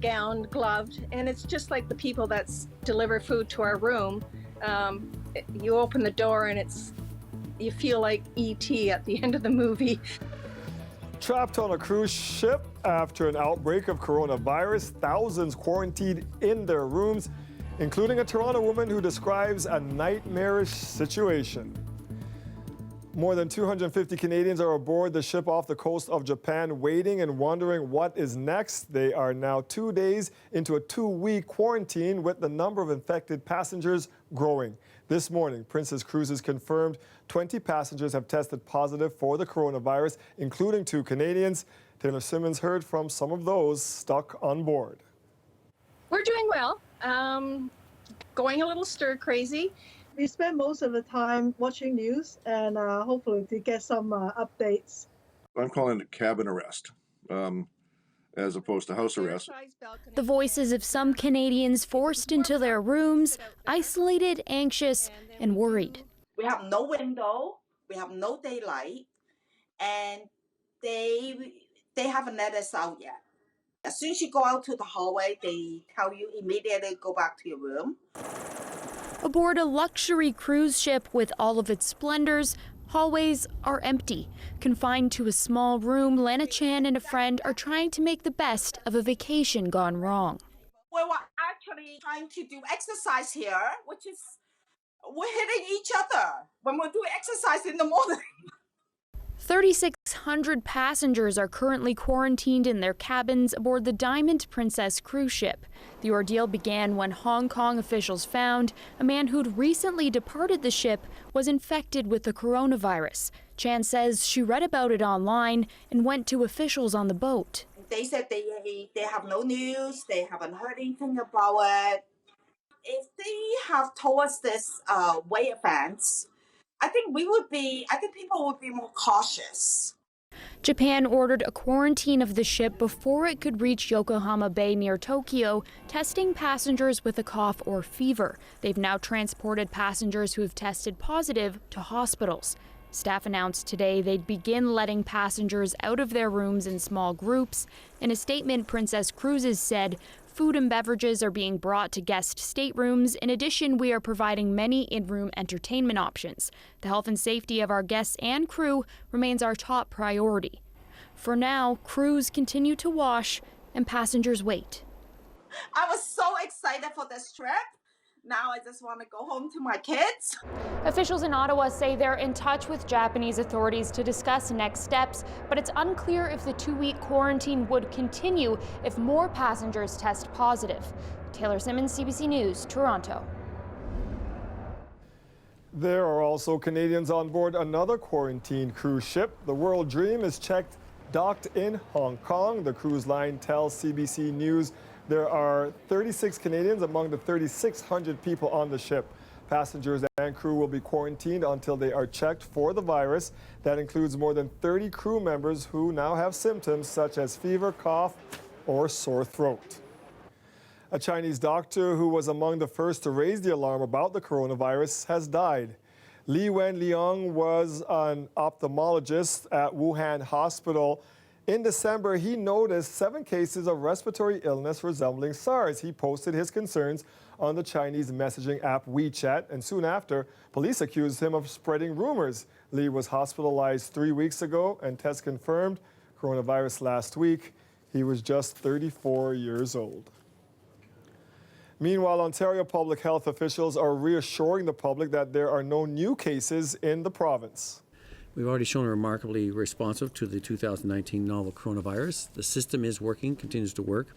gowned, gloved, and it's just like the people that deliver food to our room. You open the door and you feel like E.T. at the end of the movie. Trapped on a cruise ship after an outbreak of coronavirus, thousands quarantined in their rooms, including a Toronto woman who describes a nightmarish situation. More than 250 Canadians are aboard the ship off the coast of Japan, waiting and wondering what is next. They are now 2 days into a 2-week quarantine, with the number of infected passengers growing. This morning, Princess Cruises confirmed 20 passengers have tested positive for the coronavirus, including 2 Canadians. Taylor Simmons heard from some of those stuck on board. We're doing well, going a little stir-crazy. We spend most of the time watching news and hopefully to get some updates. I'm calling it cabin arrest as opposed to house arrest. The voices of some Canadians forced into their rooms, isolated, anxious, and worried. We have no window, we have no daylight, and they haven't let us out yet. As soon as you go out to the hallway, they tell you immediately go back to your room. Aboard a luxury cruise ship with all of its splendors, hallways are empty. Confined to a small room, Lana Chan and a friend are trying to make the best of a vacation gone wrong. We were actually trying to do exercise here, which is we're hitting each other when we're doing exercise in the morning. 3,600 passengers are currently quarantined in their cabins aboard the Diamond Princess cruise ship. The ordeal began when Hong Kong officials found a man who'd recently departed the ship was infected with the coronavirus. Chan says she read about it online and went to officials on the boat. They said they have no news, they haven't heard anything about it. If they have told us this way advance, I think people would be more cautious. Japan ordered a quarantine of the ship before it could reach Yokohama Bay near Tokyo, testing passengers with a cough or fever. They've now transported passengers who have tested positive to hospitals. Staff announced today they'd begin letting passengers out of their rooms in small groups. In a statement, Princess Cruises said, food and beverages are being brought to guest staterooms. In addition, we are providing many in-room entertainment options. The health and safety of our guests and crew remains our top priority. For now, crews continue to wash and passengers wait. I was so excited for this trip. Now I just want to go home to my kids. Officials in Ottawa say they're in touch with Japanese authorities to discuss next steps, but it's unclear if the 2-week quarantine would continue if more passengers test positive. Taylor Simmons, CBC News, Toronto. There are also Canadians on board another quarantine cruise ship. The World Dream is docked in Hong Kong. The cruise line tells CBC News there are 36 Canadians among the 3,600 people on the ship. Passengers and crew will be quarantined until they are checked for the virus. That includes more than 30 crew members who now have symptoms such as fever, cough, or sore throat. A Chinese doctor who was among the first to raise the alarm about the coronavirus has died. Li Wenliang was an ophthalmologist at Wuhan Hospital. In December, he noticed 7 cases of respiratory illness resembling SARS. He posted his concerns on the Chinese messaging app WeChat, and soon after, police accused him of spreading rumors. Li was hospitalized 3 weeks ago, and tests confirmed coronavirus last week. He was just 34 years old. Meanwhile, Ontario public health officials are reassuring the public that there are no new cases in the province. We've already shown remarkably responsive to the 2019 novel coronavirus. The system is working, continues to work.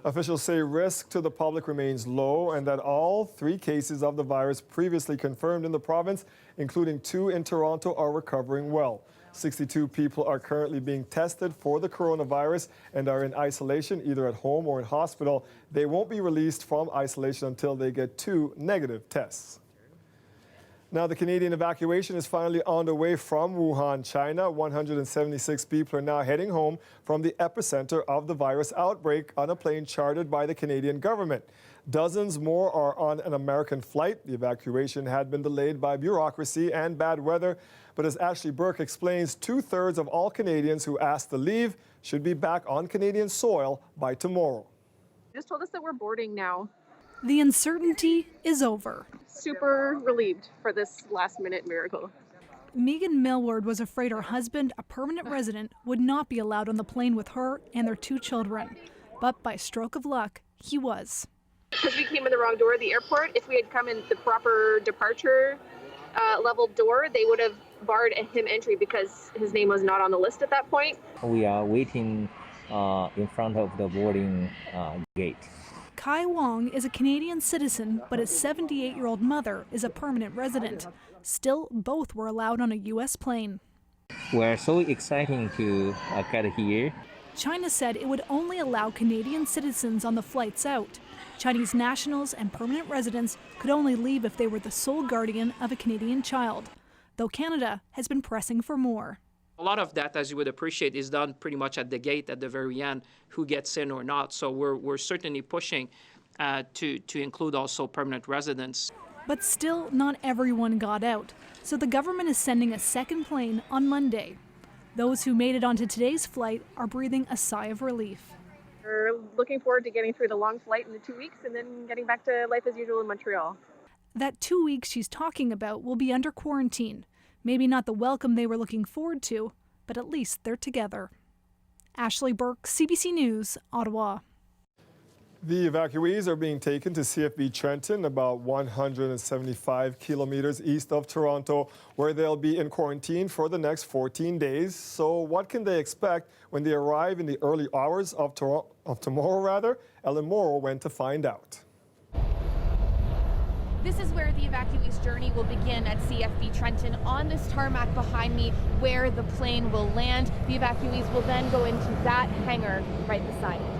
Officials say risk to the public remains low and that all 3 cases of the virus previously confirmed in the province, including 2 in Toronto, are recovering well. 62 people are currently being tested for the coronavirus and are in isolation either at home or in hospital. They won't be released from isolation until they get 2 negative tests. Now, the Canadian evacuation is finally on the way from Wuhan, China. 176 people are now heading home from the epicenter of the virus outbreak on a plane chartered by the Canadian government. Dozens more are on an American flight. The evacuation had been delayed by bureaucracy and bad weather. But as Ashley Burke explains, 2/3 of all Canadians who asked to leave should be back on Canadian soil by tomorrow. Just told us that we're boarding now. The uncertainty is over. Super relieved for this last-minute miracle. Megan Millward was afraid her husband, a permanent resident, would not be allowed on the plane with her and their 2 children. But by stroke of luck, he was. Because we came in the wrong door of the airport, if we had come in the proper departure level door, they would have barred him entry because his name was not on the list at that point. We are waiting in front of the boarding gate. Kai Wong is a Canadian citizen, but his 78-year-old mother is a permanent resident. Still, both were allowed on a U.S. plane. We're so excited to get here. China said it would only allow Canadian citizens on the flights out. Chinese nationals and permanent residents could only leave if they were the sole guardian of a Canadian child, though Canada has been pressing for more. A lot of that, as you would appreciate, is done pretty much at the gate at the very end, who gets in or not. So we're certainly pushing to include also permanent residents. But still, not everyone got out. So the government is sending a second plane on Monday. Those who made it onto today's flight are breathing a sigh of relief. We're looking forward to getting through the long flight in the 2 weeks and then getting back to life as usual in Montreal. That 2 weeks she's talking about will be under quarantine. Maybe not the welcome they were looking forward to, but at least they're together. Ashley Burke, CBC News, Ottawa. The evacuees are being taken to CFB Trenton, about 175 kilometers east of Toronto, where they'll be in quarantine for the next 14 days. So what can they expect when they arrive in the early hours of tomorrow? Ellen Morrow went to find out. This is where the evacuees' journey will begin at CFB Trenton, on this tarmac behind me where the plane will land. The evacuees will then go into that hangar right beside it.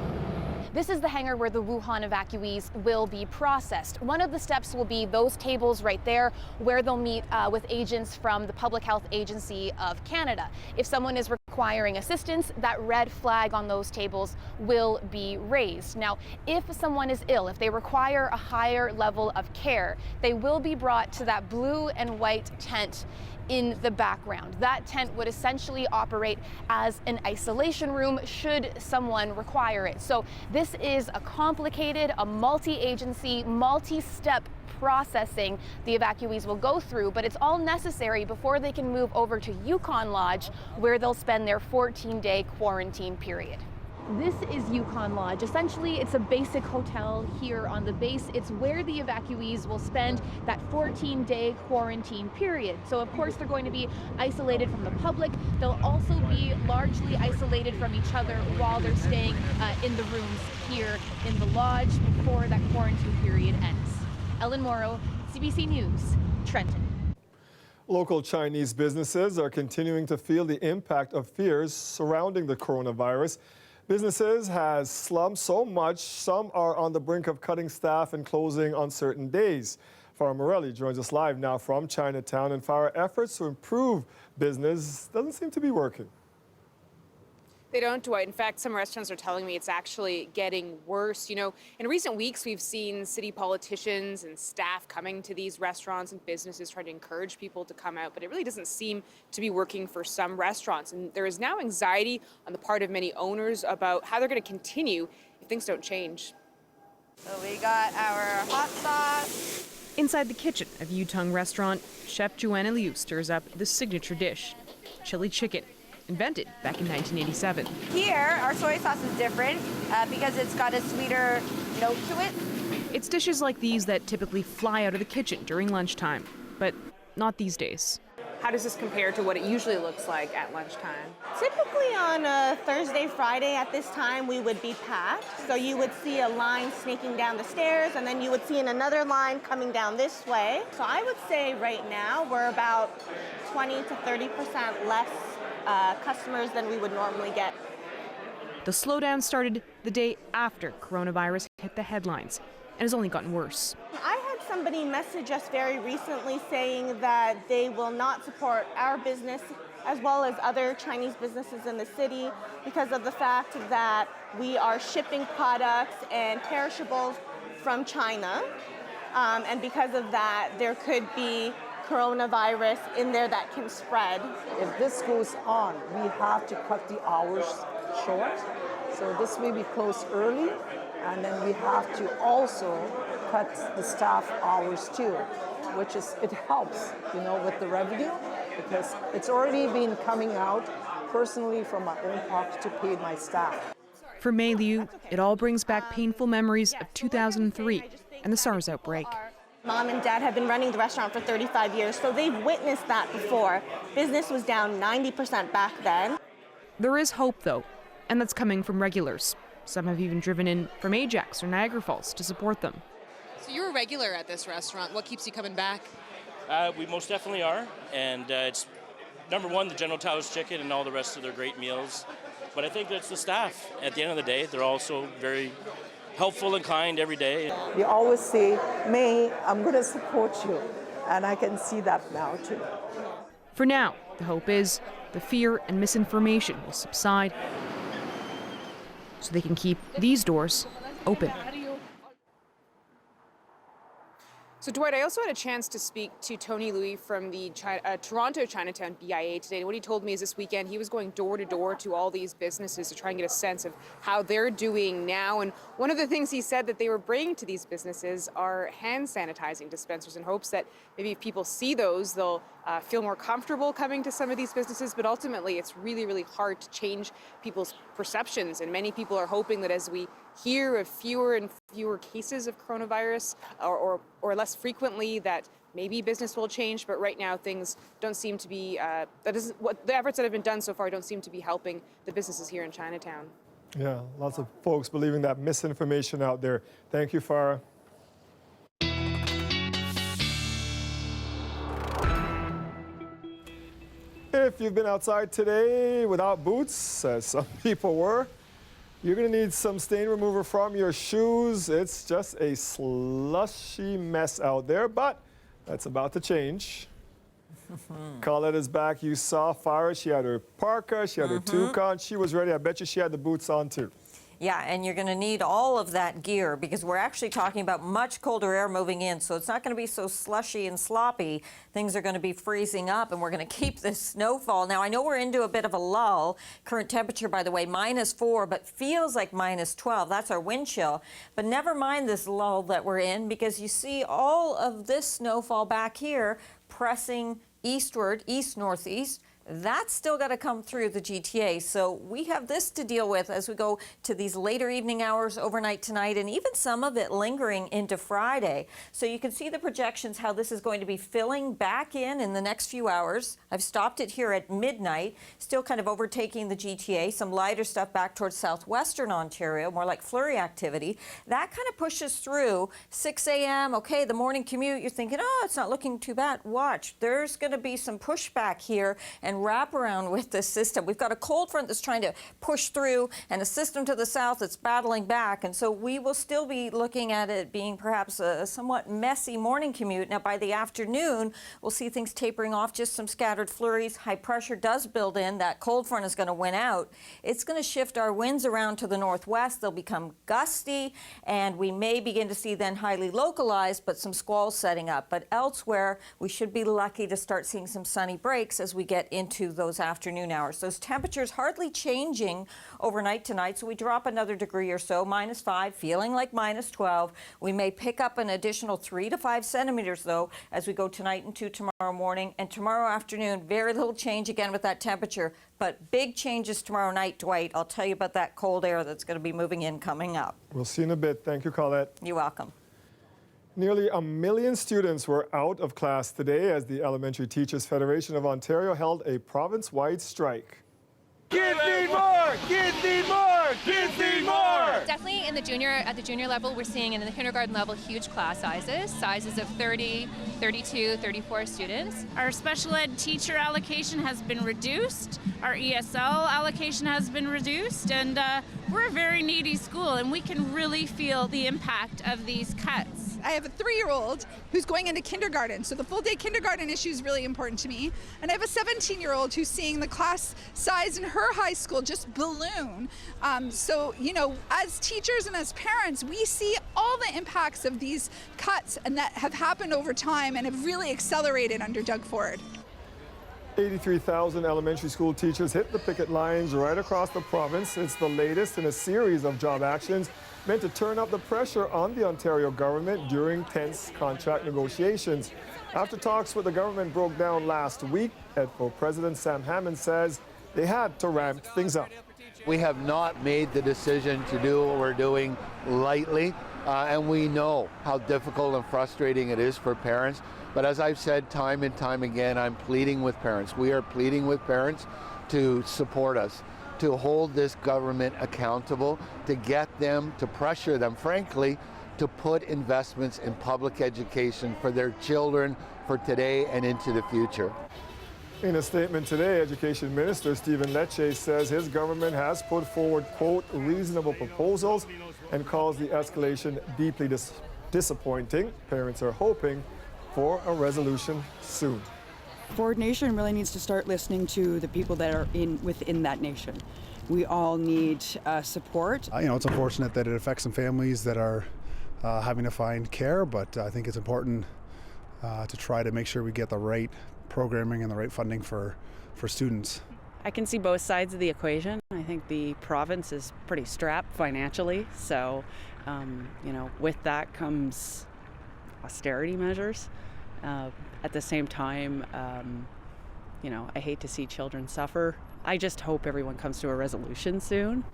This is the hangar where the Wuhan evacuees will be processed. One of the steps will be those tables right there where they'll meet with agents from the Public Health Agency of Canada. If someone is requiring assistance, that red flag on those tables will be raised. Now, if someone is ill, if they require a higher level of care, they will be brought to that blue and white tent in the background. That tent would essentially operate as an isolation room should someone require it. So this is a complicated, a multi-agency, multi-step processing the evacuees will go through, but it's all necessary before they can move over to Yukon Lodge, where they'll spend their 14-day quarantine period. This is Yukon Lodge. Essentially, it's a basic hotel here on the base. It's where the evacuees will spend that 14-day quarantine period. So, of course, they're going to be isolated from the public. They'll also be largely isolated from each other while they're staying in the rooms here in the lodge before that quarantine period ends. Ellen Morrow, CBC News, Trenton. Local Chinese businesses are continuing to feel the impact of fears surrounding the coronavirus. Businesses has slumped so much, some are on the brink of cutting staff and closing on certain days. Farah Morelli joins us live now from Chinatown, and Farah, efforts to improve business doesn't seem to be working. They don't, Dwight. In fact, some restaurants are telling me it's actually getting worse. You know, in recent weeks, we've seen city politicians and staff coming to these restaurants and businesses trying to encourage people to come out, but it really doesn't seem to be working for some restaurants. And there is now anxiety on the part of many owners about how they're going to continue if things don't change. So we got our hot sauce. Inside the kitchen of Yutong restaurant, Chef Joanna Liu stirs up the signature dish, chili chicken, invented back in 1987. Here, our soy sauce is different because it's got a sweeter note to it. It's dishes like these that typically fly out of the kitchen during lunchtime, but not these days. How does this compare to what it usually looks like at lunchtime? Typically on a Thursday, Friday at this time, we would be packed. So you would see a line sneaking down the stairs, and then you would see another line coming down this way. So I would say right now we're about 20 to 30% less customers than we would normally get. The slowdown started the day after coronavirus hit the headlines and has only gotten worse. I had somebody message us very recently saying that they will not support our business as well as other Chinese businesses in the city because of the fact that we are shipping products and perishables from China. And because of that, there could be coronavirus in there that can spread. If this goes on, we have to cut the hours short. So this may be closed early, and And then we have to also cut the staff hours too, which is, it helps, you know, with the revenue, because it's already been coming out personally from my own pocket to pay my staff. For Mei Liu, it all brings back painful memories of 2003 and the SARS outbreak. Mom and Dad have been running the restaurant for 35 years, so they've witnessed that before. Business was down 90% back then. There is hope, though, and that's coming from regulars. Some have even driven in from Ajax or Niagara Falls to support them. So you're a regular at this restaurant. What keeps you coming back? We most definitely are, and it's number one, the General Tao's chicken and all the rest of their great meals. But I think that's the staff. At the end of the day, they're also very helpful and kind every day. You always say, May, I'm going to support you. And I can see that now too. For now, the hope is the fear and misinformation will subside so they can keep these doors open. So, Dwight, I also had a chance to speak to Tony Louis from the Toronto Chinatown BIA today. And what he told me is this weekend he was going door to door to all these businesses to try and get a sense of how they're doing now. And one of the things he said that they were bringing to these businesses are hand sanitizing dispensers in hopes that maybe if people see those, they'll feel more comfortable coming to some of these businesses. But ultimately, it's really, really hard to change people's perceptions. And many people are hoping that as we hear of fewer and fewer cases of coronavirus or less frequently, that maybe business will change. But right now things don't seem to be, what the efforts that have been done so far don't seem to be helping the businesses here in Chinatown. Yeah, lots of folks believing that misinformation out there. Thank you, Farah. If you've been outside today without boots, as some people were, you're going to need some stain remover from your shoes. It's just a slushy mess out there, but that's about to change. Colette is back. You saw Farah. She had her parka, she had her toucan. She was ready. I bet you she had the boots on too. Yeah, and you're going to need all of that gear because we're actually talking about much colder air moving in, so it's not going to be so slushy and sloppy. Things are going to be freezing up, and we're going to keep this snowfall. Now, I know we're into a bit of a lull. Current temperature, by the way, -4, but feels like -12. That's our wind chill. But never mind this lull that we're in, because you see all of this snowfall back here pressing eastward, east-northeast. That's still got to come through the GTA. So we have this to deal with as we go to these later evening hours, overnight tonight, and even some of it lingering into Friday. So you can see the projections, how this is going to be filling back in the next few hours. I've stopped it here at midnight, still kind of overtaking the GTA. Some lighter stuff back towards southwestern Ontario, more like flurry activity. That kind of pushes through 6 a.m. Okay, the morning commute, you're thinking, oh, it's not looking too bad. Watch, there's going to be some pushback here and wrap around with this system. We've got a cold front that's trying to push through and a system to the south that's battling back. And so we will still be looking at it being perhaps a somewhat messy morning commute. Now, by the afternoon, we'll see things tapering off, just some scattered flurries. High pressure does build in. That cold front is going to win out. It's going to shift our winds around to the northwest. They'll become gusty, and we may begin to see then highly localized, but some squalls setting up. But elsewhere, we should be lucky to start seeing some sunny breaks as we get into those afternoon hours. Those temperatures hardly changing overnight tonight, so we drop another degree or so, -5, feeling like -12. We may pick up an additional 3 to 5 centimeters, though, as we go tonight into tomorrow morning. And tomorrow afternoon, very little change again with that temperature, but big changes tomorrow night, Dwight. I'll tell you about that cold air that's going to be moving in coming up. We'll see in a bit. Thank you, Colette. You're welcome. Nearly 1 million students were out of class today as the Elementary Teachers Federation of Ontario held a province-wide strike. Kids need more! Kids need more! Kids need more! Definitely at the junior level, we're seeing, and in the kindergarten level, huge class sizes of 30, 32, 34 students. Our special ed teacher allocation has been reduced. Our ESL allocation has been reduced, and we're a very needy school, and we can really feel the impact of these cuts. I have a 3-year-old who's going into kindergarten, so the full-day kindergarten issue is really important to me. And I have a 17-year-old who's seeing the class size in her high school just balloon. So, you know, as teachers and as parents, we see all the impacts of these cuts and that have happened over time and have really accelerated under Doug Ford. 83,000 elementary school teachers hit the picket lines right across the province. It's the latest in a series of job actions meant to turn up the pressure on the Ontario government during tense contract negotiations. After talks with the government broke down last week, EDFO President Sam Hammond says they had to ramp things up. We have not made the decision to do what we're doing lightly, and we know how difficult and frustrating it is for parents. But as I've said time and time again, I'm pleading with parents. We are pleading with parents to support us, to hold this government accountable, to get them, to pressure them, frankly, to put investments in public education for their children for today and into the future. In a statement today, Education Minister Stephen Lecce says his government has put forward, quote, reasonable proposals and calls the escalation deeply disappointing. Parents are hoping for a resolution soon. Ford Nation really needs to start listening to the people that are within that nation. We all need support. It's unfortunate that it affects some families that are having to find care, but I think it's important to try to make sure we get the right programming and the right funding for students. I can see both sides of the equation. I think the province is pretty strapped financially, so with that comes austerity measures. At the same time, I hate to see children suffer. I just hope everyone comes to a resolution soon.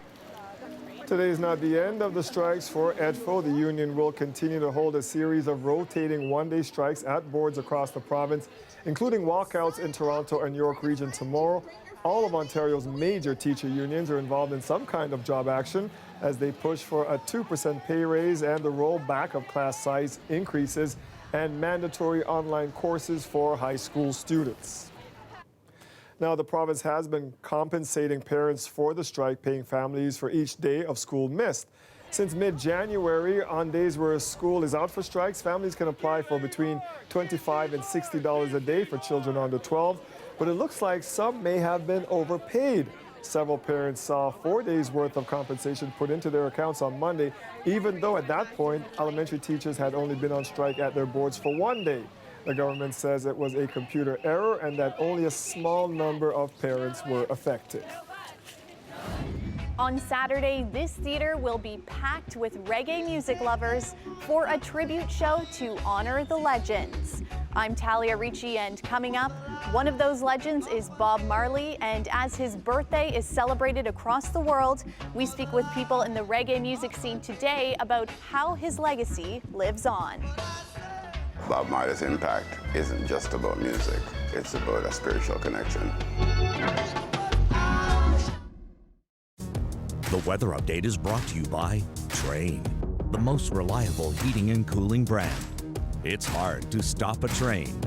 Today is not the end of the strikes for EDFO. The union will continue to hold a series of rotating one-day strikes at boards across the province, including walkouts in Toronto and York Region tomorrow. All of Ontario's major teacher unions are involved in some kind of job action as they push for a 2% pay raise and the rollback of class size increases and mandatory online courses for high school students. Now, the province has been compensating parents for the strike, paying families for each day of school missed. Since mid-January, on days where school is out for strikes, families can apply for between $25 and $60 a day for children under 12. But it looks like some may have been overpaid. Several parents saw 4 days' worth of compensation put into their accounts on Monday, even though at that point, elementary teachers had only been on strike at their boards for 1 day. The government says it was a computer error and that only a small number of parents were affected. On Saturday, this theater will be packed with reggae music lovers for a tribute show to honor the legends. I'm Talia Ricci, and coming up, one of those legends is Bob Marley, and as his birthday is celebrated across the world, we speak with people in the reggae music scene today about how his legacy lives on. Bob Marley's impact isn't just about music, it's about a spiritual connection. The weather update is brought to you by Train, the most reliable heating and cooling brand. It's hard to stop a train.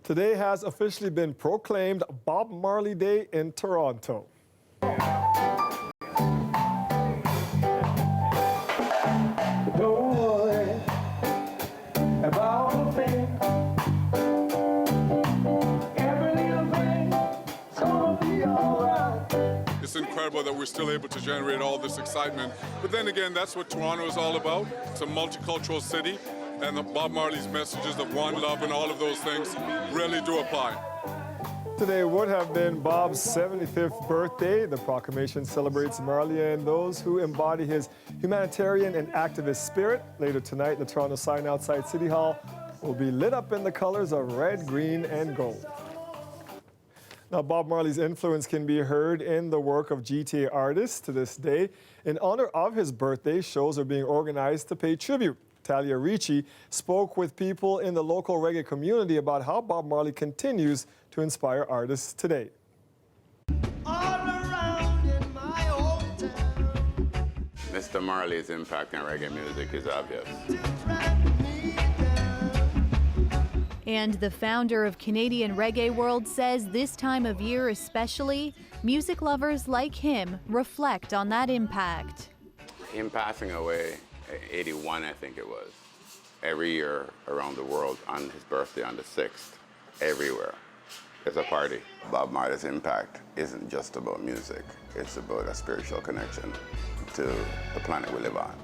Today has officially been proclaimed Bob Marley Day in Toronto. It's incredible that we're still able to generate all this excitement. But then again, that's what Toronto is all about. It's a multicultural city, and Bob Marley's messages of one love and all of those things really do apply. Today would have been Bob's 75th birthday. The proclamation celebrates Marley and those who embody his humanitarian and activist spirit. Later tonight, the Toronto sign outside City Hall will be lit up in the colors of red, green, and gold. Now, Bob Marley's influence can be heard in the work of GTA artists to this day. In honor of his birthday, shows are being organized to pay tribute. Talia Ricci spoke with people in the local reggae community about how Bob Marley continues to inspire artists today. Mr. Marley's impact on reggae music is obvious. And the founder of Canadian Reggae World says this time of year especially, music lovers like him reflect on that impact. Him passing away at 81, I think it was, every year around the world on his birthday on the 6th, everywhere, there's a party. Bob Marley's impact isn't just about music, it's about a spiritual connection to the planet we live on.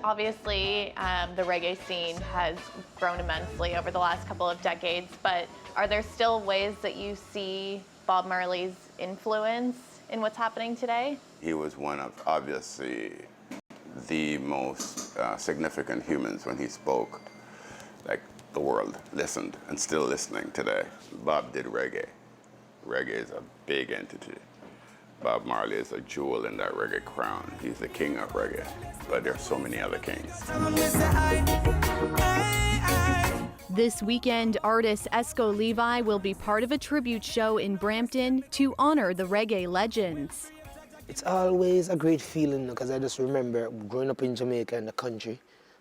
Obviously, the reggae scene has grown immensely over the last couple of decades, but are there still ways that you see Bob Marley's influence in what's happening today? He was one of, obviously, the most significant humans when he spoke. Like, the world listened and still listening today. Bob did reggae. Reggae is a big entity. Bob Marley is a jewel in that reggae crown. He's the king of reggae, but there's so many other kings. This weekend, artist Esco Levi will be part of a tribute show in Brampton to honor the reggae legends. It's always a great feeling because I just remember growing up in Jamaica in the country,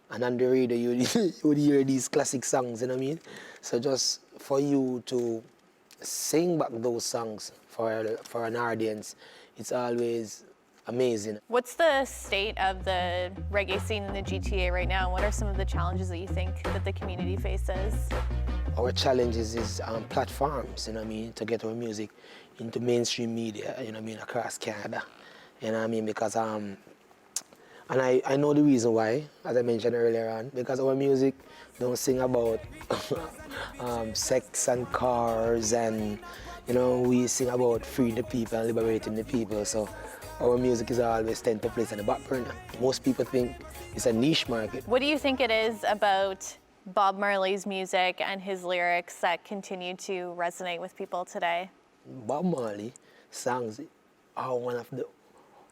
and on the radio you would hear these classic songs, you know what I mean? So just for you to sing back those songs for an audience, it's always amazing. What's the state of the reggae scene in the GTA right now? What are some of the challenges that you think that the community faces? Our challenges is platforms, you know what I mean, to get our music into mainstream media, you know what I mean, across Canada. You know what I mean, because and I know the reason why, as I mentioned earlier on, because our music don't sing about sex and cars, and you know, we sing about freeing the people and liberating the people. So our music is always tend to place on the back burner. Most people think it's a niche market. What do you think it is about Bob Marley's music and his lyrics that continue to resonate with people today? Bob Marley songs are one of the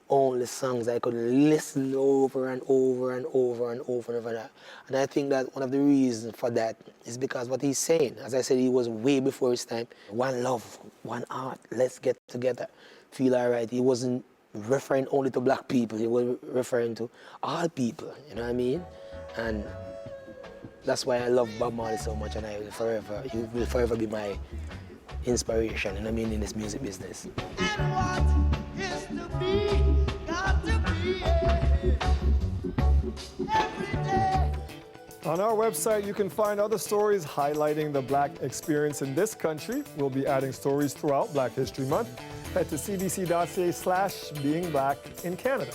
only songs I could listen over and over and over and over and over. And I think that one of the reasons for that is because what he's saying, as I said, he was way before his time. One love, one heart, let's get together, feel all right. He wasn't referring only to black people, he was referring to all people, you know what I mean? And that's why I love Bob Marley so much, and he will forever be my inspiration, you know what I mean, in this music business. And what is to be, got to be every day. On our website, you can find other stories highlighting the Black experience in this country. We'll be adding stories throughout Black History Month. Head to cbc.ca/beingblack in Canada.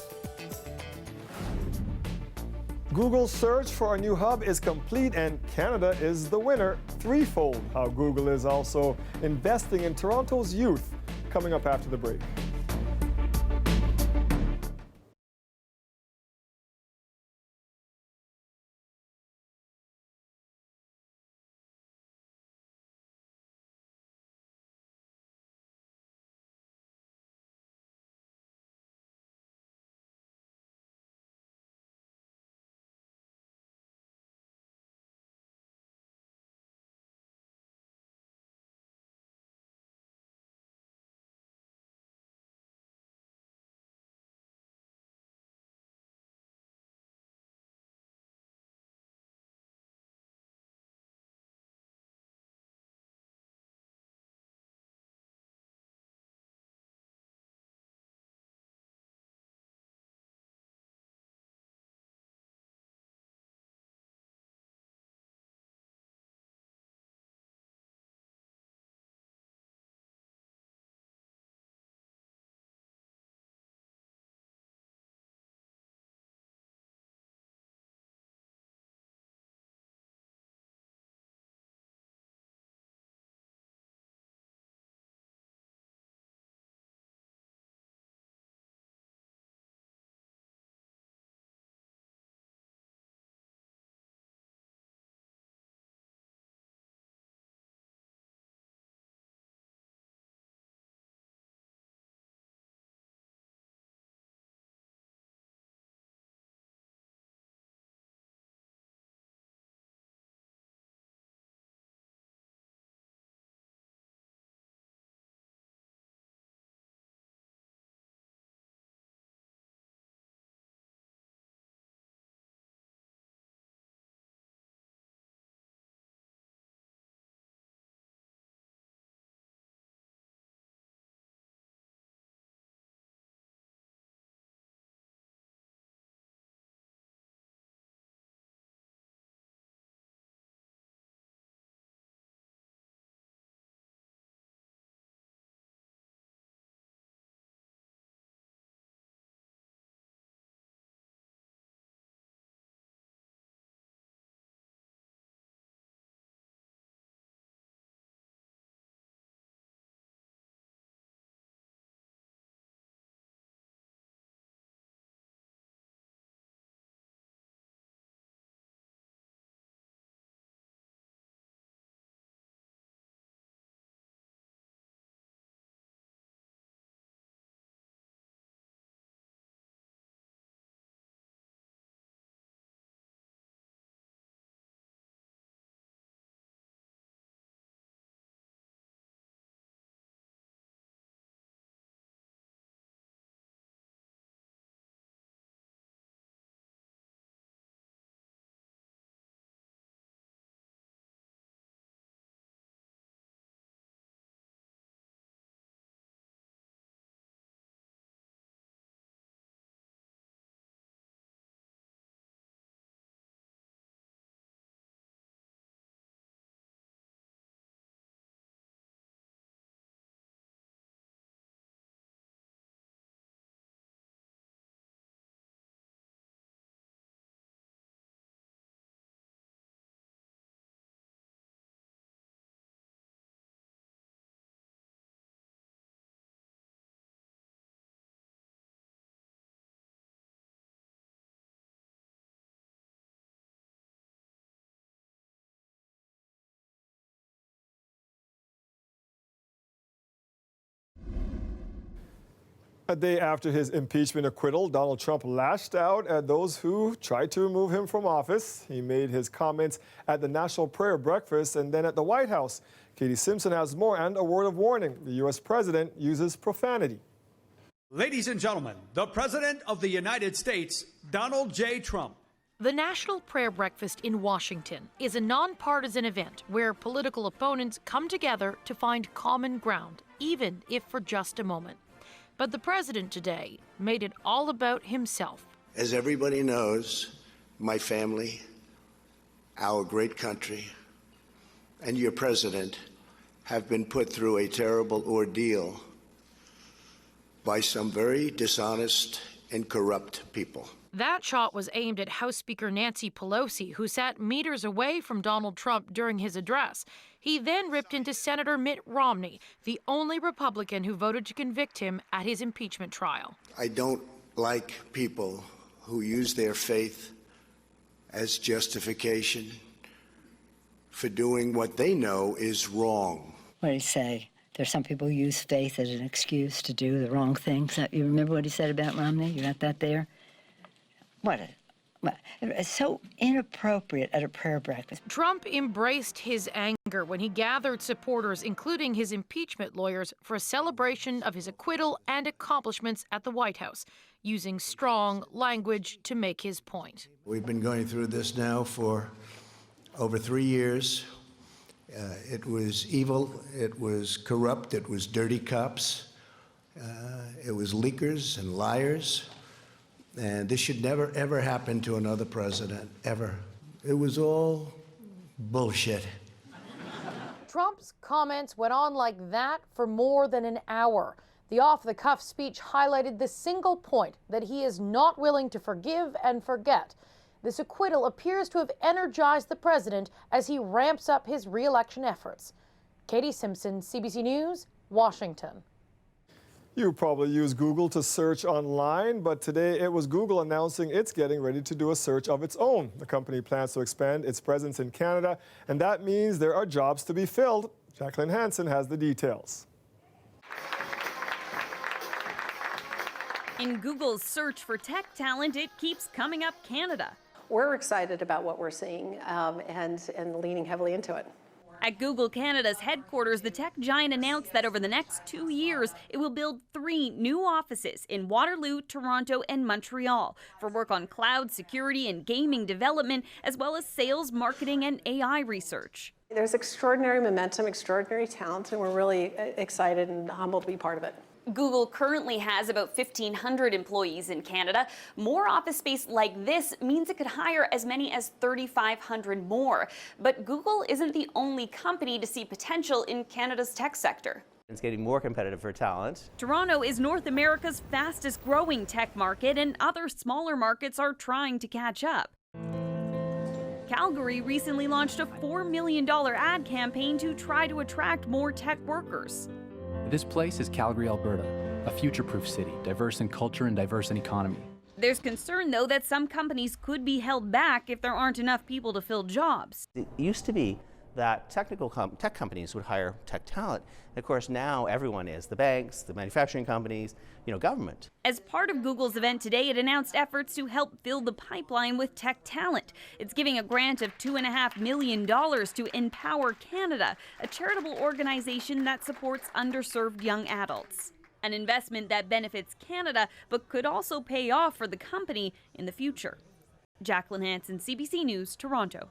Google's search for a new hub is complete and Canada is the winner threefold. How Google is also investing in Toronto's youth. Coming up after the break. A day after his impeachment acquittal, Donald Trump lashed out at those who tried to remove him from office. He made his comments at the National Prayer Breakfast and then at the White House. Katie Simpson has more and a word of warning. The U.S. president uses profanity. Ladies and gentlemen, the President of the United States, Donald J. Trump. The National Prayer Breakfast in Washington is a nonpartisan event where political opponents come together to find common ground, even if for just a moment. But the president today made it all about himself. As everybody knows, my family, our great country, and your president have been put through a terrible ordeal by some very dishonest and corrupt people. That shot was aimed at House Speaker Nancy Pelosi, who sat meters away from Donald Trump during his address. He then ripped into Senator Mitt Romney, the only Republican who voted to convict him at his impeachment trial. I don't like people who use their faith as justification for doing what they know is wrong. What did he say? There's some people who use faith as an excuse to do the wrong things. You remember what he said about Romney? You got that there? It's so inappropriate at a prayer breakfast. Trump embraced his anger when he gathered supporters, including his impeachment lawyers, for a celebration of his acquittal and accomplishments at the White House, using strong language to make his point. We've been going through this now for over 3 years. It was evil, it was corrupt, it was dirty cops, it was leakers and liars. And this should never, ever happen to another president, ever. It was all bullshit. Trump's comments went on like that for more than an hour. The off-the-cuff speech highlighted the single point that he is not willing to forgive and forget. This acquittal appears to have energized the president as he ramps up his re-election efforts. Katie Simpson, CBC News, Washington. You probably use Google to search online, but today it was Google announcing it's getting ready to do a search of its own. The company plans to expand its presence in Canada, and that means there are jobs to be filled. Jacqueline Hansen has the details. In Google's search for tech talent, it keeps coming up Canada. We're excited about what we're seeing and leaning heavily into it. At Google Canada's headquarters, the tech giant announced that over the next 2 years, it will build 3 new offices in Waterloo, Toronto, and Montreal for work on cloud security and gaming development, as well as sales, marketing, and AI research. There's extraordinary momentum, extraordinary talent, and we're really excited and humbled to be part of it. Google currently has about 1,500 employees in Canada. More office space like this means it could hire as many as 3,500 more. But Google isn't the only company to see potential in Canada's tech sector. It's getting more competitive for talent. Toronto is North America's fastest growing tech market, and other smaller markets are trying to catch up. Calgary recently launched a $4 million ad campaign to try to attract more tech workers. This place is Calgary, Alberta, a future-proof city, diverse in culture and diverse in economy. There's concern, though, that some companies could be held back if there aren't enough people to fill jobs. It used to be that tech companies would hire tech talent. And of course, now everyone is, the banks, the manufacturing companies, government. As part of Google's event today, it announced efforts to help fill the pipeline with tech talent. It's giving a grant of $2.5 million to Empower Canada, a charitable organization that supports underserved young adults. An investment that benefits Canada, but could also pay off for the company in the future. Jacqueline Hansen, CBC News, Toronto.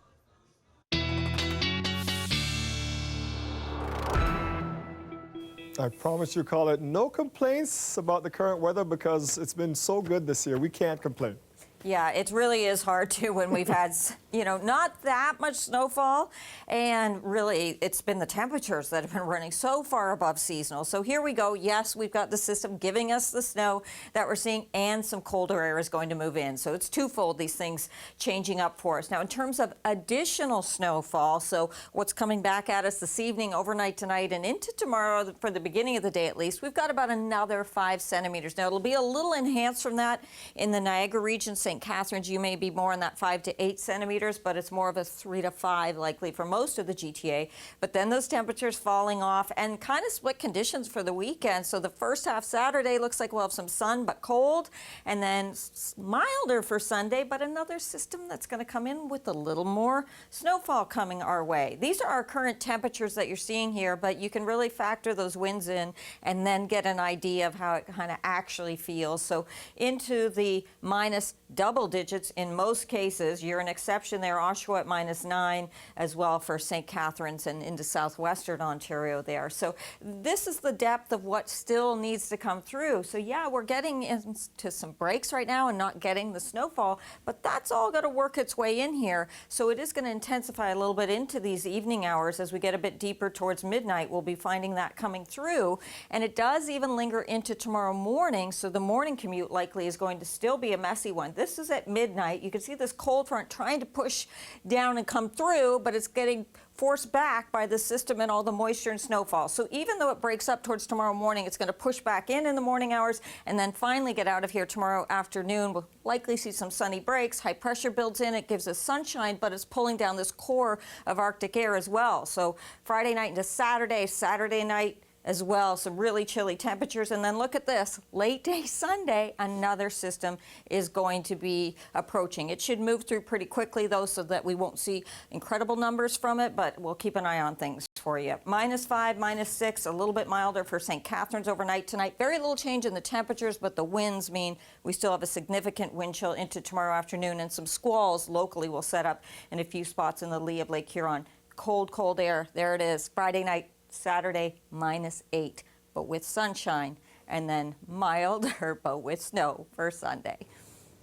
I promise you, call it no complaints about the current weather because it's been so good this year. We can't complain. Yeah, it really is hard to when we've had, not that much snowfall. And really, it's been the temperatures that have been running so far above seasonal. So here we go. Yes, we've got the system giving us the snow that we're seeing, and some colder air is going to move in. So it's twofold, these things changing up for us. Now, in terms of additional snowfall, so what's coming back at us this evening, overnight tonight, and into tomorrow, for the beginning of the day at least, we've got about another 5 centimeters. Now, it'll be a little enhanced from that in the Niagara region. St. Catharines, you may be more in that 5 to 8 centimeters. centimeters, but it's more of a 3 to 5 likely for most of the GTA. But then those temperatures falling off and kind of split conditions for the weekend. So the first half Saturday looks like we'll have some sun but cold, and then milder for Sunday, but another system that's going to come in with a little more snowfall coming our way. These are our current temperatures that you're seeing here, but you can really factor those winds in and then get an idea of how it kind of actually feels. So into the minus double digits in most cases. You're an exception there, Oshawa at -9 as well for St. Catharines and into southwestern Ontario there. So this is the depth of what still needs to come through. So yeah, we're getting into some breaks right now and not getting the snowfall, but that's all going to work its way in here. So it is going to intensify a little bit into these evening hours as we get a bit deeper towards midnight. We'll be finding that coming through, and it does even linger into tomorrow morning. So the morning commute likely is going to still be a messy one. This is at midnight. You can see this cold front trying to push down and come through, but it's getting forced back by the system and all the moisture and snowfall. So even though it breaks up towards tomorrow morning, it's going to push back in the morning hours and then finally get out of here tomorrow afternoon. We'll likely see some sunny breaks. High pressure builds in. It gives us sunshine, but it's pulling down this core of Arctic air as well. So Friday night into Saturday night as well, some really chilly temperatures. And then look at this, late day Sunday, another system is going to be approaching. It should move through pretty quickly though, so that we won't see incredible numbers from it, but we'll keep an eye on things for you. -5, -6, a little bit milder for St. Catharines overnight tonight. Very little change in the temperatures, but the winds mean we still have a significant wind chill into tomorrow afternoon, and some squalls locally will set up in a few spots in the lee of Lake Huron. Cold, cold air. There it is. Friday night, Saturday, -8, but with sunshine, and then milder, but with snow for Sunday.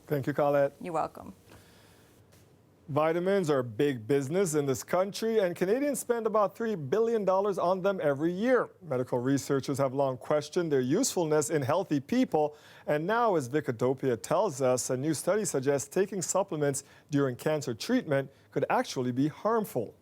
Thank you, Colette. You're welcome. Vitamins are big business in this country, and Canadians spend about $3 billion on them every year. Medical researchers have long questioned their usefulness in healthy people, and now, as Vicadopia tells us, a new study suggests taking supplements during cancer treatment could actually be harmful.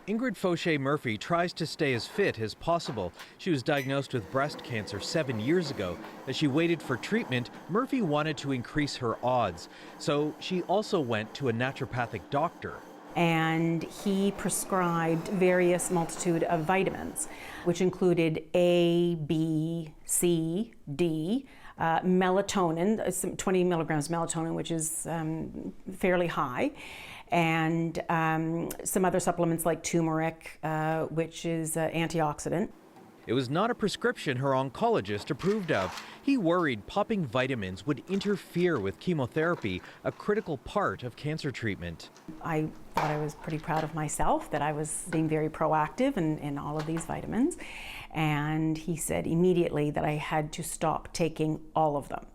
Ingrid Fauché-Murphy tries to stay as fit as possible. She was diagnosed with breast cancer 7 years ago. As she waited for treatment, Murphy wanted to increase her odds. So she also went to a naturopathic doctor. And he prescribed various multitude of vitamins, which included A, B, C, D, melatonin, 20 milligrams melatonin, which is fairly high, and some other supplements like turmeric, which is antioxidant. It was not a prescription her oncologist approved of. He worried popping vitamins would interfere with chemotherapy, a critical part of cancer treatment. I thought I was pretty proud of myself that I was being very proactive in all of these vitamins. And he said immediately that I had to stop taking all of them.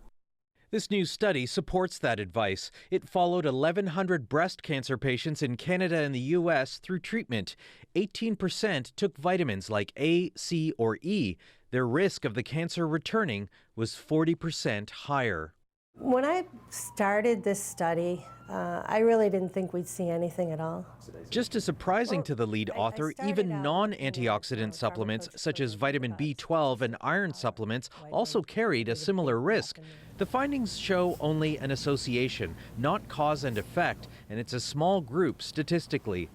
This new study supports that advice. It followed 1,100 breast cancer patients in Canada and the U.S. through treatment. 18% took vitamins like A, C, or E. Their risk of the cancer returning was 40% higher. When I started this study, I really didn't think we'd see anything at all. Just as surprising to the lead author, even non-antioxidant supplements such as vitamin B12 and iron supplements also carried a similar risk. The findings show only an association, not cause and effect, and it's a small group statistically.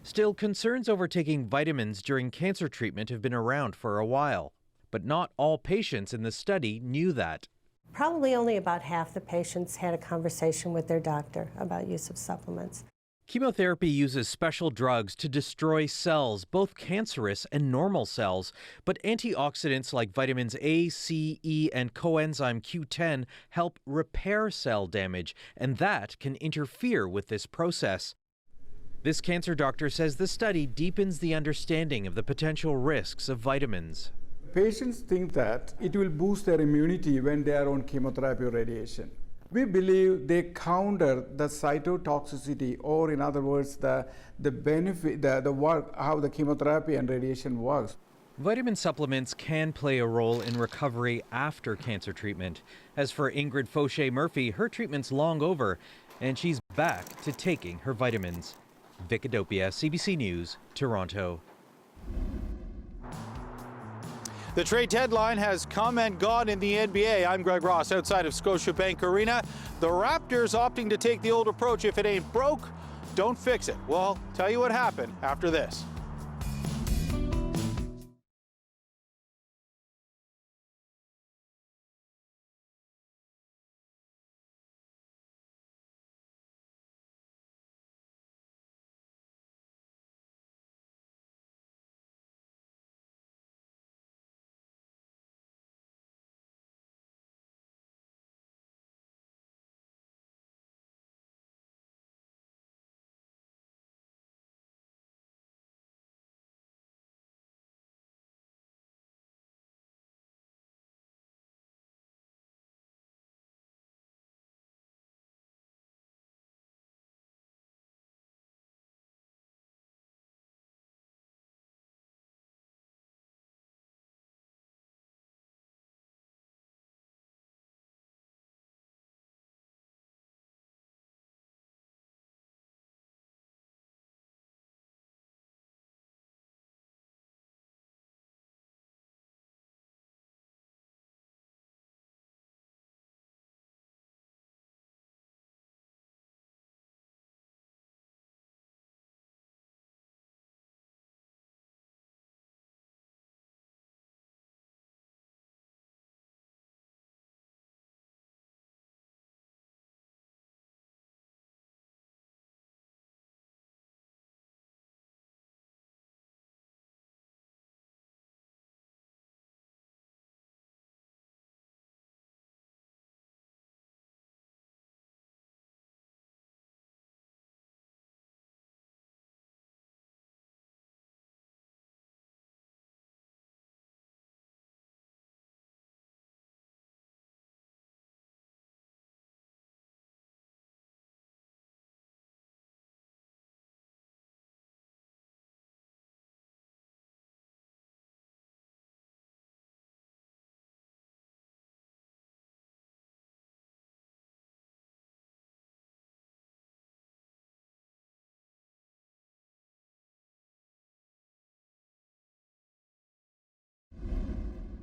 Still, concerns over taking vitamins during cancer treatment have been around for a while. But not all patients in the study knew that. Probably only about half the patients had a conversation with their doctor about use of supplements. Chemotherapy uses special drugs to destroy cells, both cancerous and normal cells. But antioxidants like vitamins A, C, E, and coenzyme Q10 help repair cell damage, and that can interfere with this process. This cancer doctor says the study deepens the understanding of the potential risks of vitamins. Patients think that it will boost their immunity when they are on chemotherapy or radiation. We believe they counter the cytotoxicity, or in other words, the benefit, the work, how the chemotherapy and radiation works. Vitamin supplements can play a role in recovery after cancer treatment. As for Ingrid Fauché-Murphy, her treatment's long over, and she's back to taking her vitamins. Vicadopia, CBC News, Toronto. The trade deadline has come and gone in the NBA. I'm Greg Ross outside of Scotiabank Arena. The Raptors opting to take the old approach. If it ain't broke, don't fix it. Well, tell you what happened after this.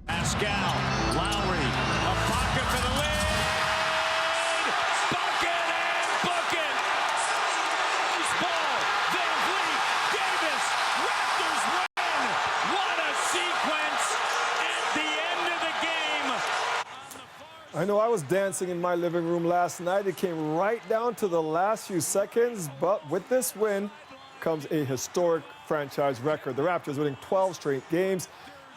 Pascal, Lowry, a pocket for the lead. Bucket and bucket. Loose ball. Van Vliet, Davis, Raptors win. What a sequence at the end of the game. I know I was dancing in my living room last night. It came right down to the last few seconds, but with this win comes a historic franchise record. The Raptors winning 12 straight games.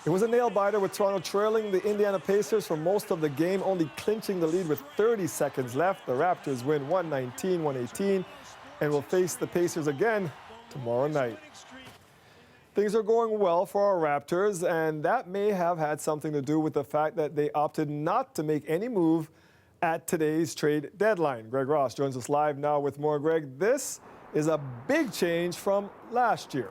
It was a nail-biter with Toronto trailing the Indiana Pacers for most of the game, only clinching the lead with 30 seconds left. The Raptors win 119-118 and will face the Pacers again tomorrow night. Things are going well for our Raptors, and that may have had something to do with the fact that they opted not to make any move at today's trade deadline. Greg Ross joins us live now with more. Greg, this is a big change from last year.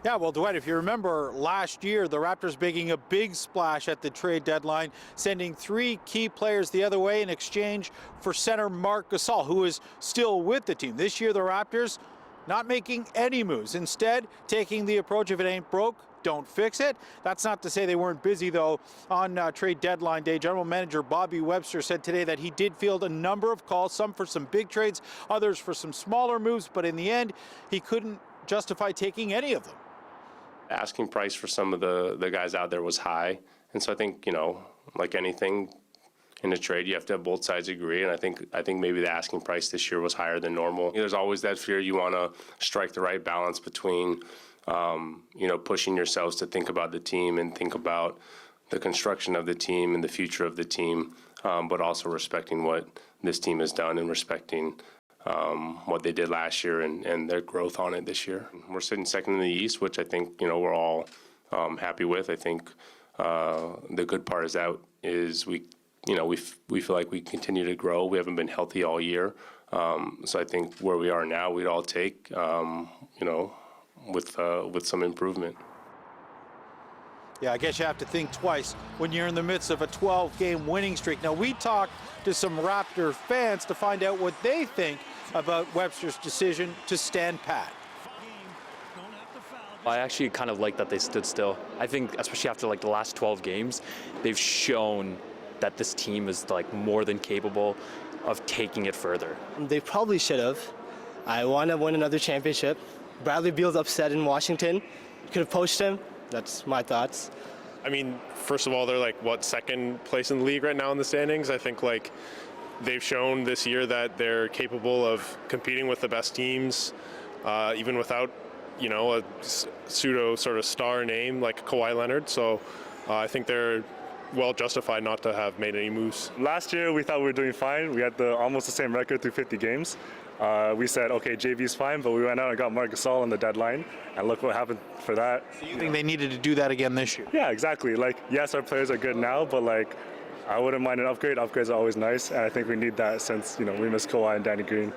Yeah, well, Dwight, if you remember last year, the Raptors making a big splash at the trade deadline, sending 3 key players the other way in exchange for center Marc Gasol, who is still with the team. This year, the Raptors not making any moves. Instead, taking the approach, if it ain't broke, don't fix it. That's not to say they weren't busy, though. On trade deadline day, General Manager Bobby Webster said today that he did field a number of calls, some for some big trades, others for some smaller moves, but in the end, he couldn't justify taking any of them. Asking price for some of the guys out there was high. And so I think, you know, like anything in a trade, you have to have both sides agree. And I think maybe the asking price this year was higher than normal. There's always that fear you want to strike the right balance between, you know, pushing yourselves to think about the team and think about the construction of the team and the future of the team, but also respecting what this team has done and respecting what they did last year and their growth on it this year. We're sitting second in the East, which I think, you know, we're all happy with. I think the good part is we feel like we continue to grow. We haven't been healthy all year. So I think where we are now, we'd all take, you know, with some improvement. Yeah, I guess you have to think twice when you're in the midst of a 12-game winning streak. Now, we talked to some Raptor fans to find out what they think about Webster's decision to stand pat. I actually kind of like that they stood still. I think, especially after like the last 12 games, they've shown that this team is like more than capable of taking it further. They probably should have. I want to win another championship. Bradley Beal's upset in Washington. You could have poached him. That's my thoughts. I mean, first of all, they're like, what, second place in the league right now in the standings? I think like they've shown this year that they're capable of competing with the best teams, even without, you know, a pseudo sort of star name like Kawhi Leonard. So I think they're well justified not to have made any moves. Last year, we thought we were doing fine. We had almost the same record through 50 games. We said, okay, JV's fine, but we went out and got Marc Gasol on the deadline, and look what happened for that. So you think they needed to do that again this year? Yeah, exactly. Like, yes, our players are good now, but like, I wouldn't mind an upgrade. Upgrades are always nice, and I think we need that since, you know, we miss Kawhi and Danny Green.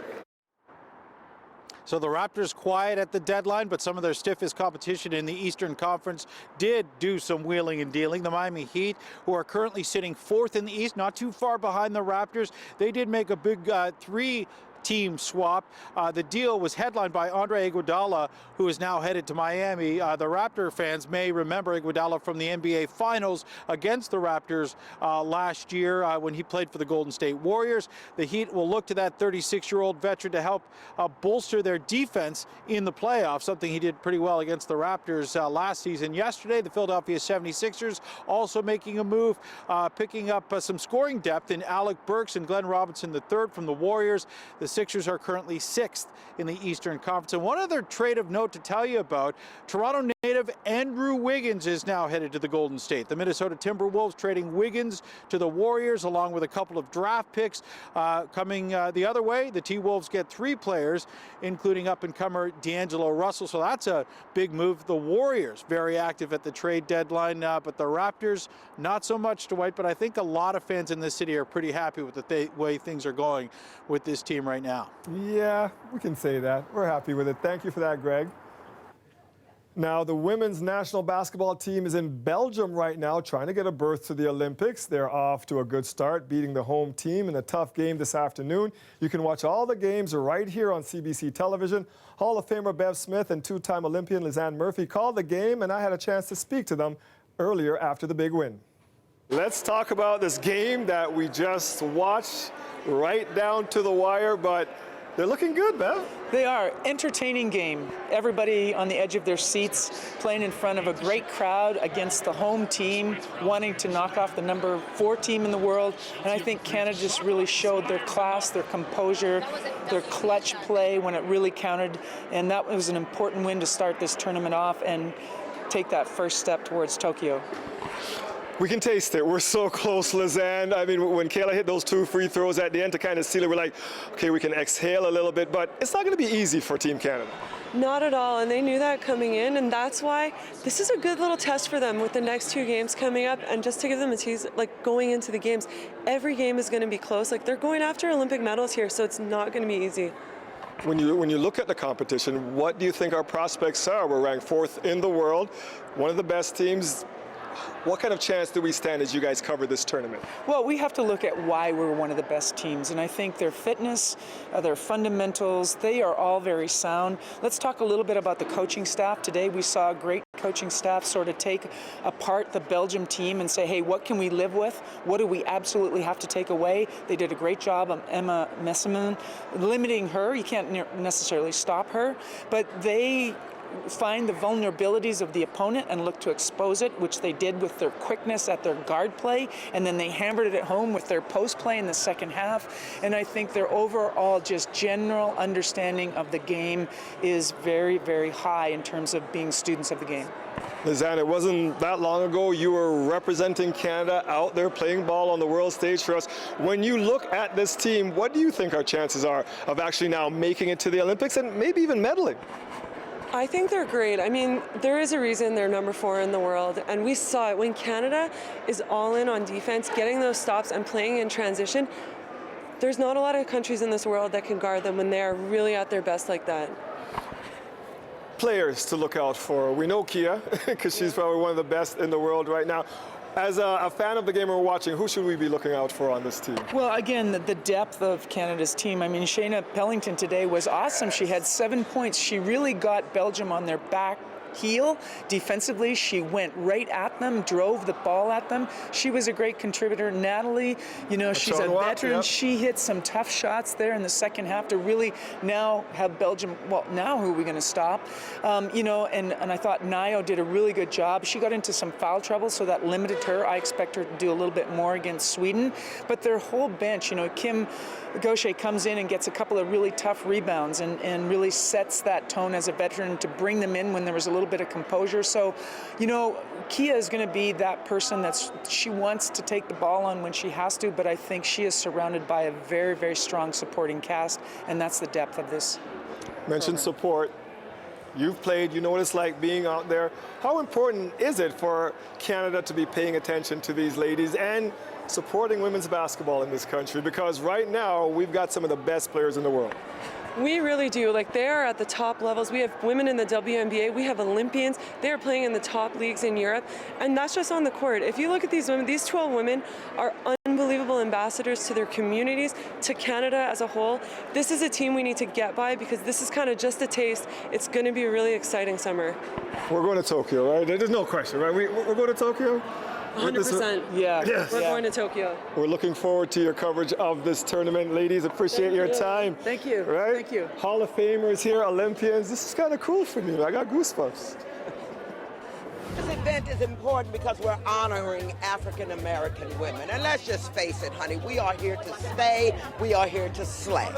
So the Raptors quiet at the deadline, but some of their stiffest competition in the Eastern Conference did do some wheeling and dealing. The Miami Heat, who are currently sitting 4th in the East, not too far behind the Raptors, they did make a big three-team swap. The deal was headlined by Andre Iguodala, who is now headed to Miami. The Raptor fans may remember Iguodala from the NBA Finals against the Raptors last year when he played for the Golden State Warriors. The Heat will look to that 36-year-old veteran to help bolster their defense in the playoffs, something he did pretty well against the Raptors last season. Yesterday, the Philadelphia 76ers also making a move, picking up some scoring depth in Alec Burks and Glenn Robinson III from the Warriors. The Sixers are currently 6th in the Eastern Conference. And one other trade of note to tell you about, Toronto native Andrew Wiggins is now headed to the Golden State. The Minnesota Timberwolves trading Wiggins to the Warriors along with a couple of draft picks. Coming the other way, the T-Wolves get 3 players, including up-and-comer D'Angelo Russell. So that's a big move. The Warriors very active at the trade deadline, but the Raptors not so much, Dwight. But I think a lot of fans in this city are pretty happy with the way things are going with this team right now. Yeah, we can say that. We're happy with it. Thank you for that, Greg. Now, the women's national basketball team is in Belgium right now trying to get a berth to the Olympics. They're off to a good start, beating the home team in a tough game this afternoon. You can watch all the games right here on CBC television. Hall of Famer Bev Smith and 2-time Olympian Lizanne Murphy called the game, and I had a chance to speak to them earlier after the big win. Let's talk about this game that we just watched right down to the wire, but they're looking good, Bev. They are. Entertaining game. Everybody on the edge of their seats, playing in front of a great crowd against the home team, wanting to knock off the number 4 team in the world. And I think Canada just really showed their class, their composure, their clutch play when it really counted. And that was an important win to start this tournament off and take that first step towards Tokyo. We can taste it. We're so close, Lizanne. I mean, when Kayla hit those 2 free throws at the end to kind of seal it, we're like, okay, we can exhale a little bit, but it's not going to be easy for Team Canada. Not at all, and they knew that coming in, and that's why this is a good little test for them with the next 2 games coming up. And just to give them a tease, like going into the games, every game is going to be close. Like they're going after Olympic medals here, so it's not going to be easy. When you look at the competition, what do you think our prospects are? We're ranked 4th in the world, one of the best teams. What kind of chance do we stand as you guys cover this tournament? Well, we have to look at why we're one of the best teams, and I think their fitness, their fundamentals, they are all very sound. Let's talk a little bit about the coaching staff. Today we saw a great coaching staff sort of take apart the Belgium team and say, hey, what can we live with? What do we absolutely have to take away? They did a great job on Emma Messiman, limiting her. You can't necessarily stop her, but they find the vulnerabilities of the opponent and look to expose it, which they did with their quickness at their guard play, and then they hammered it at home with their post play in the second half. And I think their overall just general understanding of the game is very, very high in terms of being students of the game. Lizanne, it wasn't that long ago you were representing Canada out there playing ball on the world stage for us. When you look at this team, what do you think our chances are of actually now making it to the Olympics and maybe even medaling? I think they're great. I mean, there is a reason they're number 4 in the world, and we saw it when Canada is all in on defense, getting those stops and playing in transition. There's not a lot of countries in this world that can guard them when they are really at their best like that. Players to look out for. We know Kia, because she's probably one of the best in the world right now. As a fan of the game we're watching, who should we be looking out for on this team? Well, again, the depth of Canada's team. I mean, Shayna Pellington today was awesome. She had 7 points. She really got Belgium on their back heel. Defensively, she went right at them, drove the ball at them. She was a great contributor. Natalie, you know, she's a veteran. Yep. She hit some tough shots there in the second half to really now have Belgium, well, now who are we going to stop? You know, and I thought Nayo did a really good job. She got into some foul trouble, so that limited her. I expect her to do a little bit more against Sweden. But their whole bench, you know, Kim Gaucher comes in and gets a couple of really tough rebounds and really sets that tone as a veteran to bring them in when there was a little bit of composure. So, you know, Kia is going to be that person she wants to take the ball on when she has to, but I think she is surrounded by a very, very strong supporting cast, and that's the depth of this. Mention support. You've played, you know what it's like being out there. How important is it for Canada to be paying attention to these ladies and supporting women's basketball in this country? Because right now, we've got some of the best players in the world. We really do. Like, they are at the top levels. We have women in the WNBA. We have Olympians. They are playing in the top leagues in Europe. And that's just on the court. If you look at these women, these 12 women are unbelievable ambassadors to their communities, to Canada as a whole. This is a team we need to get by because this is kind of just a taste. It's going to be a really exciting summer. We're going to Tokyo, right? There's no question, right? We're going to Tokyo? 100%. Yeah. Yes. We're going to Tokyo. We're looking forward to your coverage of this tournament. Ladies, appreciate your time. Thank you. Right? Thank you. Hall of Famers here, Olympians. This is kind of cool for me. I got goosebumps. This event is important because we're honoring African American women. And let's just face it, honey, we are here to stay. We are here to slay.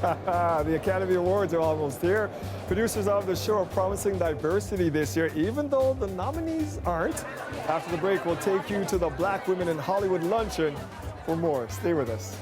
The Academy Awards are almost here. Producers of the show are promising diversity this year, even though the nominees aren't. After the break, we'll take you to the Black Women in Hollywood luncheon. For more, stay with us.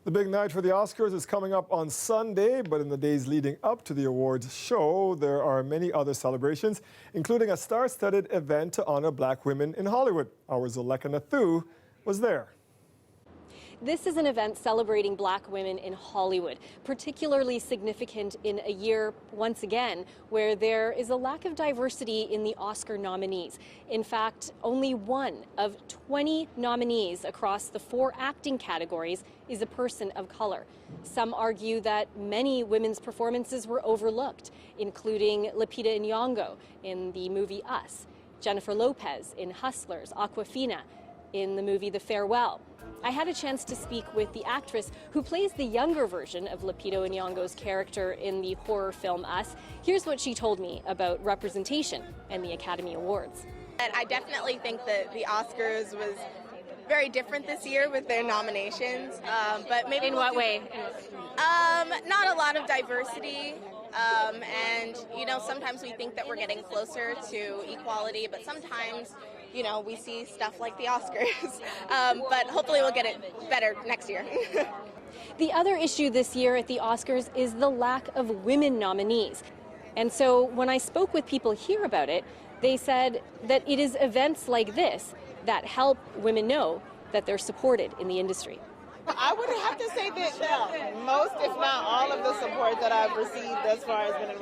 The big night for the Oscars is coming up on Sunday, but in the days leading up to the awards show, there are many other celebrations, including a star-studded event to honor Black women in Hollywood. Our Zuleka Nathu was there. This is an event celebrating Black women in Hollywood, particularly significant in a year, once again, where there is a lack of diversity in the Oscar nominees. In fact, only one of 20 nominees across the 4 acting categories is a person of color. Some argue that many women's performances were overlooked, including Lupita Nyong'o in the movie Us, Jennifer Lopez in Hustlers, Awkwafina in the movie The Farewell. I had a chance to speak with the actress who plays the younger version of Lupita Nyong'o's character in the horror film Us. Here's what she told me about representation and the Academy Awards. And I definitely think that the Oscars was very different this year with their nominations, but maybe In what way? Not a lot of diversity, and you know, sometimes we think that we're getting closer to equality, but sometimes, you know, we see stuff like the Oscars. But hopefully we'll get it better next year. The other issue this year at the Oscars is the lack of women nominees. And so when I spoke with people here about it, they said that it is events like this that help women know that they're supported in the industry. I would have to say that most, if not all, of the support that I've received thus far has been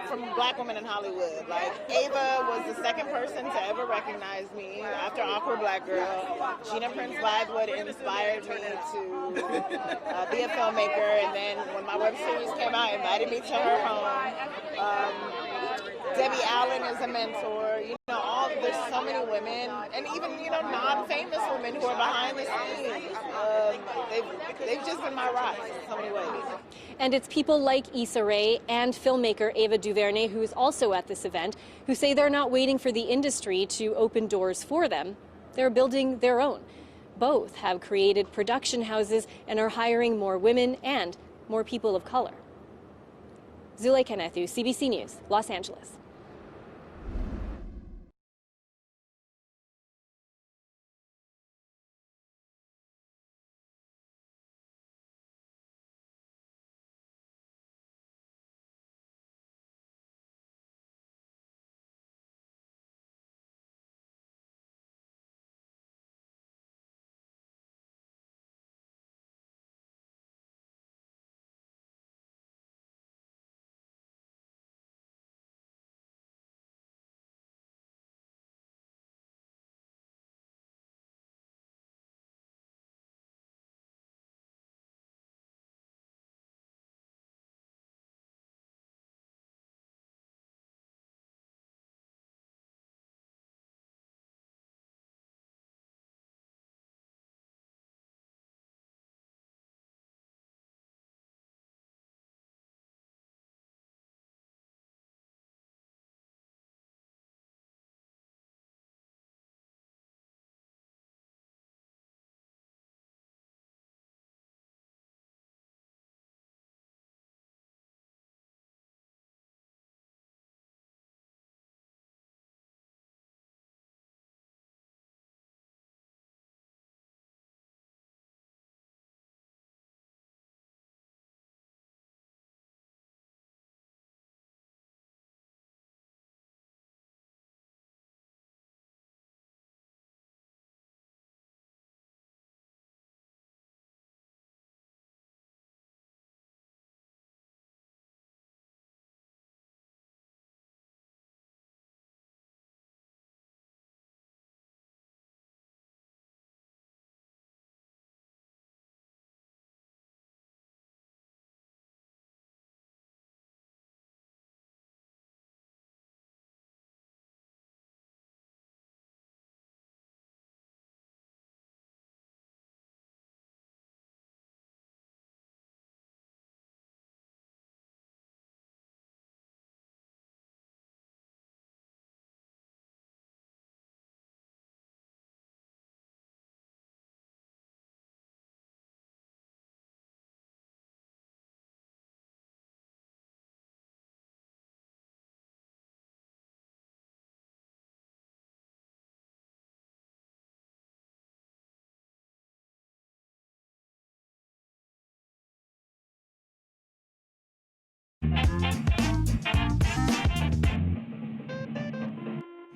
from Black women in Hollywood. Like, Ava was the second person to ever recognize me after Awkward Black Girl. Gina Prince Bythewood inspired me to be a filmmaker, and then when my web series came out, invited me to her home. Debbie Allen is a mentor. You know, there's so many women, and even, you know, non-famous women who are behind the scenes. They've just been my rocks in so many ways. And it's people like Issa Rae and filmmaker Ava DuVernay, who is also at this event, who say they're not waiting for the industry to open doors for them. They're building their own. Both have created production houses and are hiring more women and more people of color. Zuleika Nethu, CBC News, Los Angeles.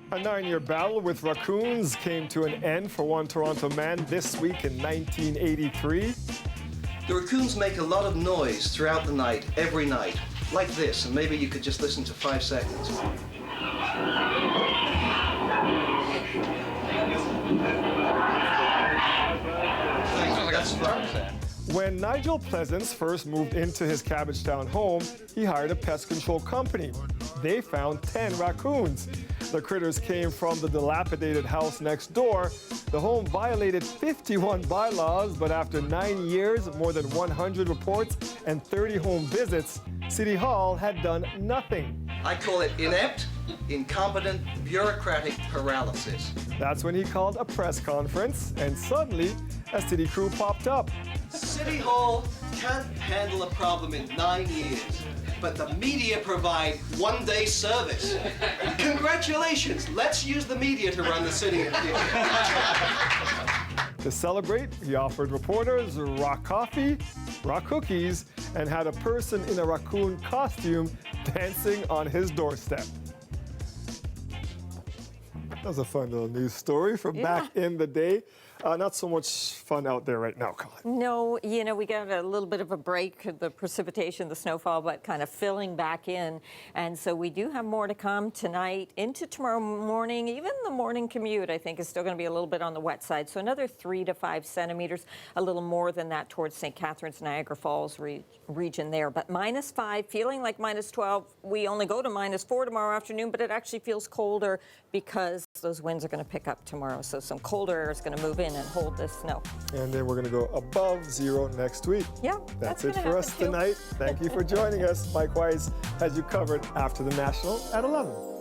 A 9-year battle with raccoons came to an end for one Toronto man this week in 1983. The raccoons make a lot of noise throughout the night, every night, like this, and maybe you could just listen to 5 seconds. When Nigel Pleasance first moved into his Cabbagetown home, he hired a pest control company. They found 10 raccoons. The critters came from the dilapidated house next door. The home violated 51 bylaws, but after 9 years, more than 100 reports, and 30 home visits, City Hall had done nothing. I call it inept, incompetent, bureaucratic paralysis. That's when he called a press conference, and suddenly, a city crew popped up. City Hall can't handle a problem in 9 years, but the media provide one-day service. Congratulations, let's use the media to run the city. To celebrate, he offered reporters rock coffee, rock cookies, and had a person in a raccoon costume dancing on his doorstep. That was a fun little news story from back in the day. Not so much fun out there right now, Colin. No, you know, we got a little bit of a break, the precipitation, the snowfall, but kind of filling back in. And so we do have more to come tonight into tomorrow morning. Even the morning commute, I think, is still going to be a little bit on the wet side. So another 3 to 5 centimeters, a little more than that towards St. Catharines, Niagara Falls region there. But -5, feeling like -12. We only go to -4 tomorrow afternoon, but it actually feels colder because those winds are going to pick up tomorrow. So some colder air is going to move in and hold this snow. And then we're going to go above 0 next week. Yeah, that's it for us tonight. Thank you for joining us. Mike Weiss has you covered after the National at 11.